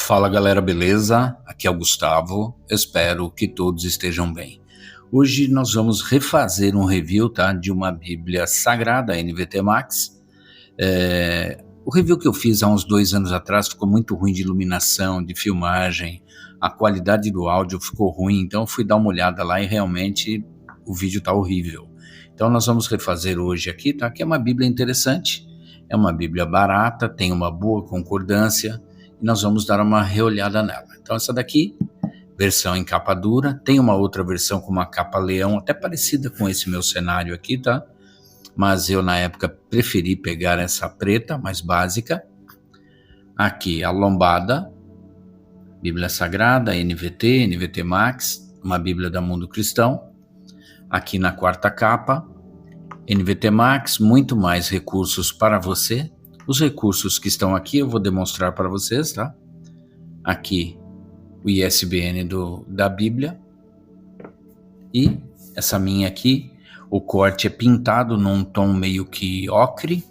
Fala galera, beleza? Aqui é o Gustavo, espero que todos estejam bem. Hoje nós vamos refazer um review, tá, de uma Bíblia Sagrada, NVT Max. O review que eu fiz há uns 2 anos atrás ficou muito ruim de iluminação, de filmagem, a qualidade do áudio ficou ruim, então eu fui dar uma olhada lá e realmente o vídeo tá horrível. Então nós vamos refazer hoje aqui, tá? Que é uma Bíblia interessante, é uma Bíblia barata, tem uma boa concordância, e nós vamos dar uma reolhada nela. Então essa daqui, versão em capa dura, tem uma outra versão com uma capa leão, até parecida com esse meu cenário aqui, tá? Mas eu na época preferi pegar essa preta, mais básica. Aqui a lombada, Bíblia Sagrada, NVT, NVT Max, uma Bíblia da Mundo Cristão. Aqui na quarta capa, NVT Max, muito mais recursos para você. Os recursos que estão aqui eu vou demonstrar para vocês, tá? Aqui o ISBN da Bíblia. E essa minha aqui, o corte é pintado num tom meio que ocre.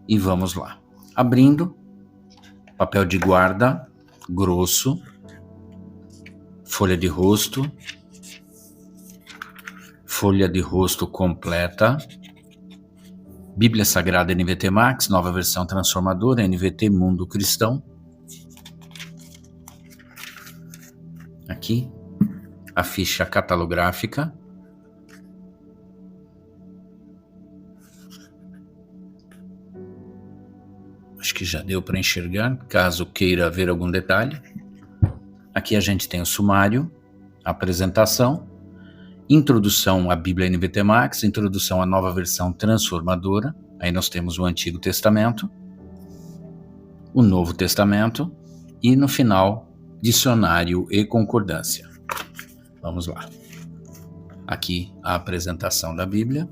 E vamos lá. Abrindo, papel de guarda, grosso, folha de rosto completa, Bíblia Sagrada NVT Max, nova versão transformadora, NVT Mundo Cristão. Aqui, a ficha catalográfica. Acho que já deu para enxergar, caso queira ver algum detalhe. Aqui a gente tem o sumário, a apresentação, introdução à Bíblia NVT Max, introdução à nova versão transformadora. Aí nós temos o Antigo Testamento, o Novo Testamento e no final, dicionário e concordância. Vamos lá. Aqui a apresentação da Bíblia,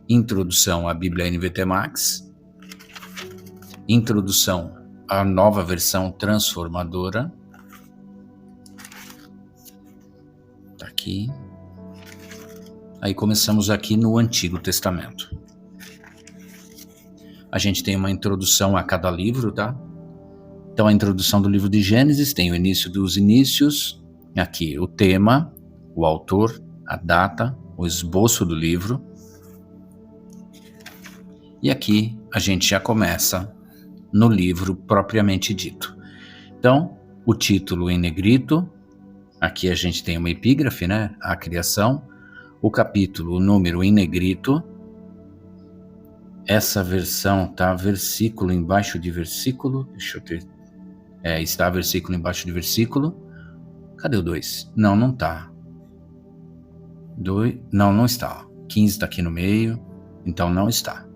introdução à Bíblia NVT Max, introdução à nova versão transformadora. Aqui. Aí começamos aqui no Antigo Testamento. A gente tem uma introdução a cada livro, tá? Então a introdução do livro de Gênesis tem o início dos inícios, aqui o tema, o autor, a data, o esboço do livro. E aqui a gente já começa no livro propriamente dito. Então, o título em negrito. Aqui a gente tem uma epígrafe, né? A criação. O capítulo, o número em negrito. Essa versão tá versículo embaixo de versículo. Deixa eu ter. Está versículo embaixo de versículo. Cadê o 2? Não, não tá. Não está. 15 está aqui no meio. Então não está.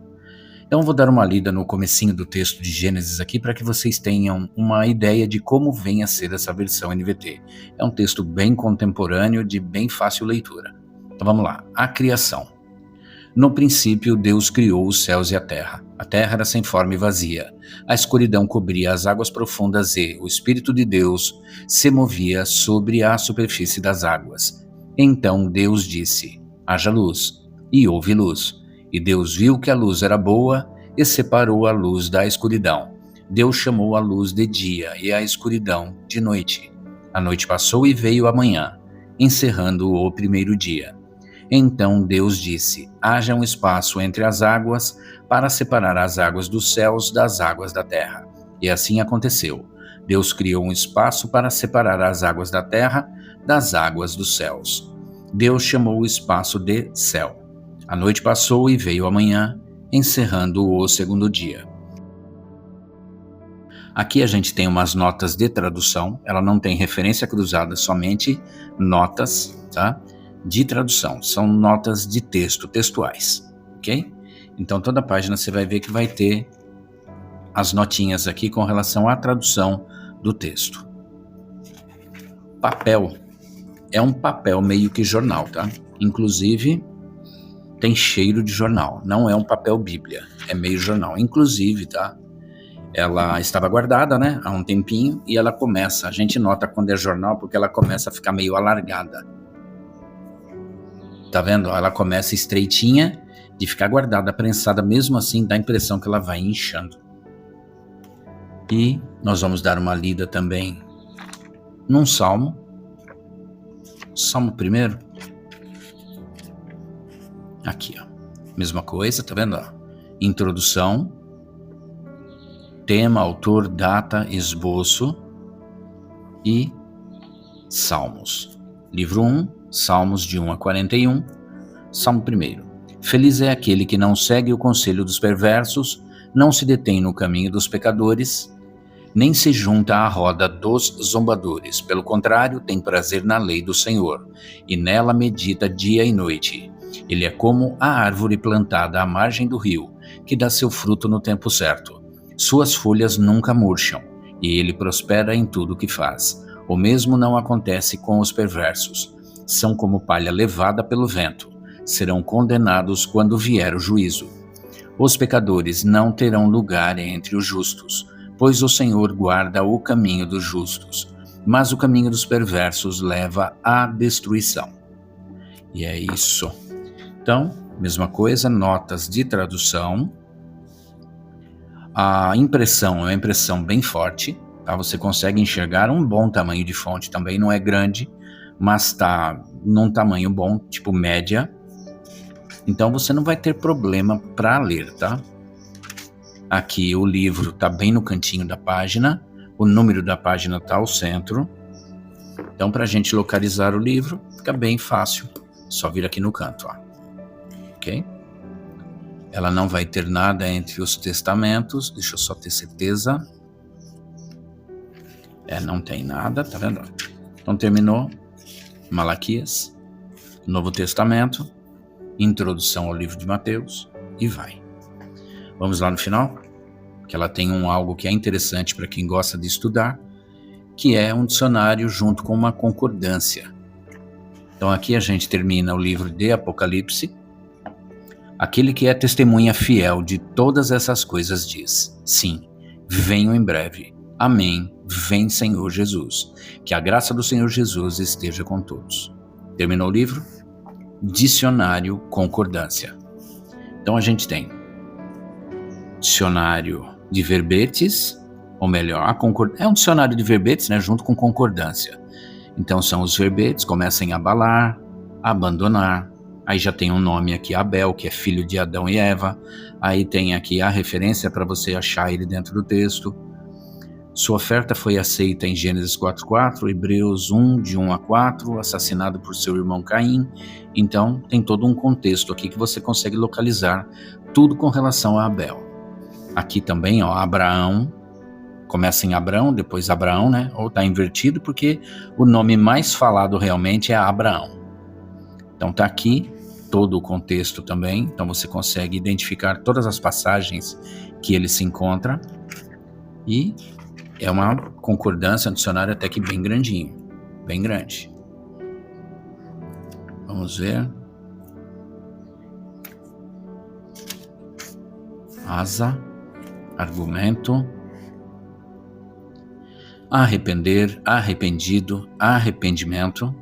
Então vou dar uma lida no comecinho do texto de Gênesis aqui para que vocês tenham uma ideia de como vem a ser essa versão NVT. É um texto bem contemporâneo, de bem fácil leitura. Então vamos lá. A criação. No princípio Deus criou os céus e a terra. A terra era sem forma e vazia. A escuridão cobria as águas profundas e o Espírito de Deus se movia sobre a superfície das águas. Então Deus disse: haja luz, e houve luz. E Deus viu que a luz era boa e separou a luz da escuridão. Deus chamou a luz de dia e a escuridão de noite. A noite passou e veio a manhã, encerrando o primeiro dia. Então Deus disse: haja um espaço entre as águas para separar as águas dos céus das águas da terra. E assim aconteceu. Deus criou um espaço para separar as águas da terra das águas dos céus. Deus chamou o espaço de céu. A noite passou e veio a manhã, encerrando o segundo dia. Aqui a gente tem umas notas de tradução, ela não tem referência cruzada, somente notas, tá? De tradução, são notas de texto, textuais, ok? Então toda página você vai ver que vai ter as notinhas aqui com relação à tradução do texto. Papel, é um papel meio que jornal, tá? Inclusive tem cheiro de jornal, não é um papel bíblia, é meio jornal. Inclusive, tá? Ela estava guardada, né, há um tempinho, e ela começa, a gente nota quando é jornal porque ela começa a ficar meio alargada. Tá vendo? Ela começa estreitinha, de ficar guardada, prensada, mesmo assim dá a impressão que ela vai inchando. E nós vamos dar uma lida também num salmo. Salmo primeiro. Aqui, ó. Mesma coisa, tá vendo? Ó? Introdução, tema, autor, data, esboço e salmos. Livro 1, Salmos de 1 a 41. Salmo 1. Feliz é aquele que não segue o conselho dos perversos, não se detém no caminho dos pecadores, nem se junta à roda dos zombadores. Pelo contrário, tem prazer na lei do Senhor, e nela medita dia e noite. Ele é como a árvore plantada à margem do rio, que dá seu fruto no tempo certo. Suas folhas nunca murcham, e ele prospera em tudo o que faz. O mesmo não acontece com os perversos. São como palha levada pelo vento. Serão condenados quando vier o juízo. Os pecadores não terão lugar entre os justos, pois o Senhor guarda o caminho dos justos, mas o caminho dos perversos leva à destruição. E é isso. Então, mesma coisa, notas de tradução. A impressão é uma impressão bem forte, tá? Você consegue enxergar um bom tamanho de fonte, também não é grande, mas está num tamanho bom, tipo média. Então você não vai ter problema para ler, tá? Aqui o livro está bem no cantinho da página, o número da página está ao centro. Então, para a gente localizar o livro, fica bem fácil. Só vir aqui no canto, ó. Ok? Ela não vai ter nada entre os testamentos. Deixa eu só ter certeza. Não tem nada, tá vendo? Então terminou. Malaquias, Novo Testamento, introdução ao livro de Mateus e vai. Vamos lá no final, que ela tem algo que é interessante para quem gosta de estudar, que é um dicionário junto com uma concordância. Então aqui a gente termina o livro de Apocalipse. Aquele que é testemunha fiel de todas essas coisas diz: sim, venho em breve. Amém. Vem, Senhor Jesus. Que a graça do Senhor Jesus esteja com todos. Terminou o livro? Dicionário concordância. Então a gente tem dicionário de verbetes, ou melhor, é um dicionário de verbetes, né, junto com concordância. Então são os verbetes, começam em abalar, abandonar. Aí já tem um nome aqui, Abel, que é filho de Adão e Eva. Aí tem aqui a referência para você achar ele dentro do texto. Sua oferta foi aceita em Gênesis 4:4, Hebreus 1, de 1 a 4, assassinado por seu irmão Caim. Então, tem todo um contexto aqui que você consegue localizar tudo com relação a Abel. Aqui também, ó, Abraão, começa em Abrão, depois Abraão, né? Ou está invertido, porque o nome mais falado realmente é Abraão. Então tá aqui todo o contexto também, então você consegue identificar todas as passagens que ele se encontra. E é uma concordância, um dicionário até que bem grandinho, bem grande. Vamos ver. Asa, argumento, arrepender, arrependido, arrependimento.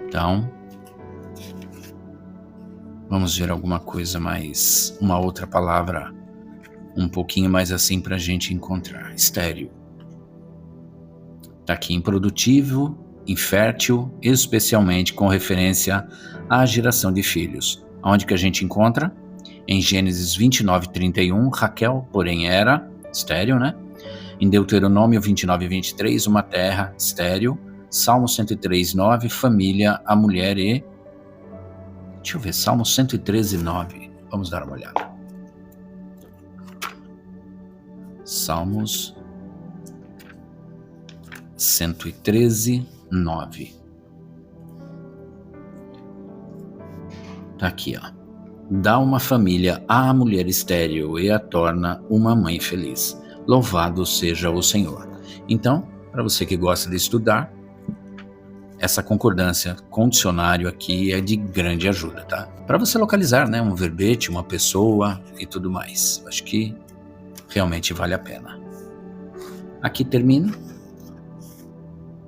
Então, vamos ver alguma coisa mais, uma outra palavra um pouquinho mais assim para a gente encontrar. Estéril. Está aqui improdutivo, infértil, especialmente com referência à geração de filhos. Onde que a gente encontra? Em Gênesis 29:31, Raquel, porém, era estéril, né? Em Deuteronômio 29:23, uma terra estéril. Salmo 103:9, família, a mulher e... Deixa eu ver, Salmo 113:9. Vamos dar uma olhada. Salmos 113:9. Tá aqui, ó. Dá uma família à mulher estéril e a torna uma mãe feliz. Louvado seja o Senhor. Então, para você que gosta de estudar, essa concordância com dicionário aqui é de grande ajuda, tá? Para você localizar, né, um verbete, uma pessoa e tudo mais. Acho que realmente vale a pena. Aqui termina.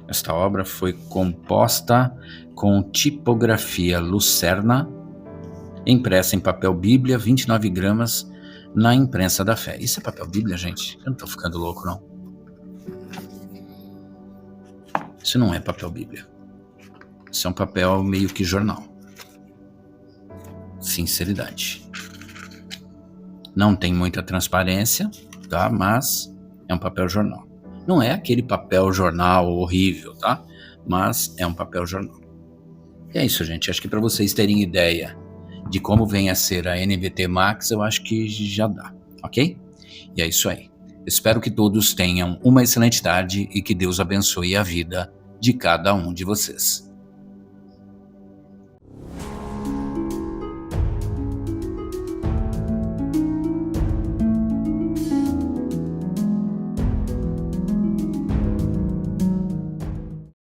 Esta obra foi composta com tipografia Lucerna, impressa em papel Bíblia, 29 gramas, na imprensa da fé. Isso é papel Bíblia, gente? Eu não tô ficando louco, não. Isso não é papel Bíblia. Isso é um papel meio que jornal. Sinceridade. Não tem muita transparência, tá? Mas é um papel jornal. Não é aquele papel jornal horrível, tá? Mas é um papel jornal. E é isso, gente. Acho que para vocês terem ideia de como vem a ser a NVT Max, eu acho que já dá, ok? E é isso aí. Espero que todos tenham uma excelente tarde e que Deus abençoe a vida de cada um de vocês.